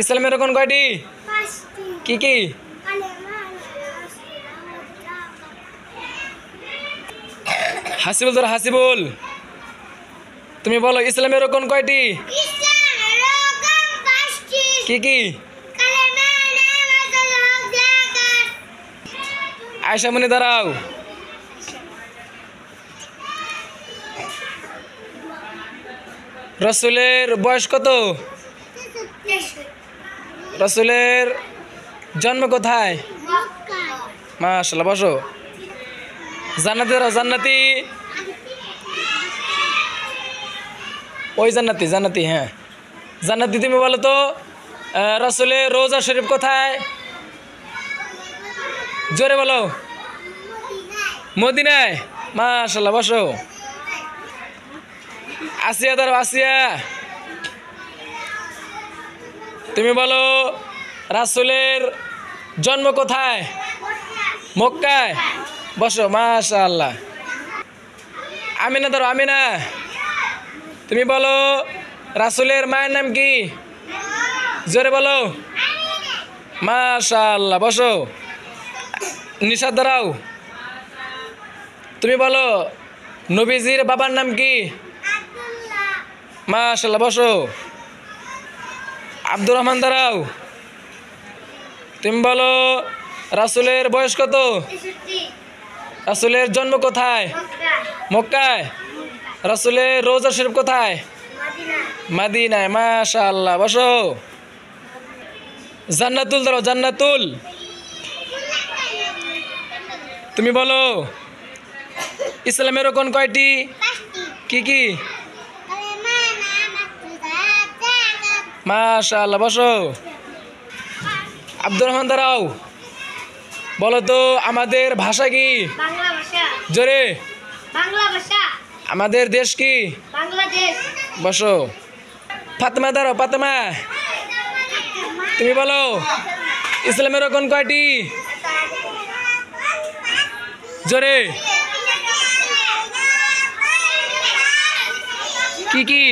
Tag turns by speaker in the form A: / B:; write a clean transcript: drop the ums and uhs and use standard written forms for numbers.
A: ইসলামের রকম কয়টি? কি কি? হাসিবুল ধরো, হাসিবুল তুমি বলো ইসলামের রকম কয়টি? কি কি? আয়েশা মনি দাঁড়াও। রসুলের বয়স কত? রসুলের জন্ম কোথায়? মাশাআল্লাহ, বসো। জান্নাতি দাঁড়াও, জান্নাতি ওই জান্নাতি, জান্নাতি হ্যাঁ জান্নাতি তুমি বলো তো রসুলের রোজা শরীফ কোথায়? জোরে বলো। মদিনায়। মাশাআল্লাহ, বসো। আসিয়া দাঁড়াও, আসিয়া তুমি বলো রাসূলের জন্ম কোথায়? মক্কায়। বসো। মাশাআল্লাহ। আমিনা দাঁড়াও, আমিনা তুমি বলো রাসূলের মায়ের নাম কি? জোরে বলো। মাশাআল্লাহ, বসো। নিশাত দাঁড়াও, তুমি বলো নবীজির বাবার নাম কি? মাশাআল্লাহ, বসো। আব্দুর রহমান দাঁড়াও, তুমি বলো রাসূলের বয়স কত? রাসূলের জন্ম কোথায়? মক্কায়। রাসূলের রোজা শরীফ কোথায়? মদিনায়। মাশাআল্লাহ, বসো। জান্নাতুল দাঁড়াও, জান্নাতুল তুমি বলো ইসলামের রকম কয়টি? কি কি? মাশাআল্লাহ, বসো। আব্দুর রহমান দাঁড়াও, বলো তো আমাদের ভাষা কি?
B: বাংলা ভাষা।
A: জোরে।
B: বাংলা ভাষা।
A: আমাদের দেশ কি?
B: বাংলাদেশ।
A: বসো। ফাতেমা দাঁড়াও, ফাতেমা তুমি বলো ইসলামের রকম কয়টি? জোরে। কি কি?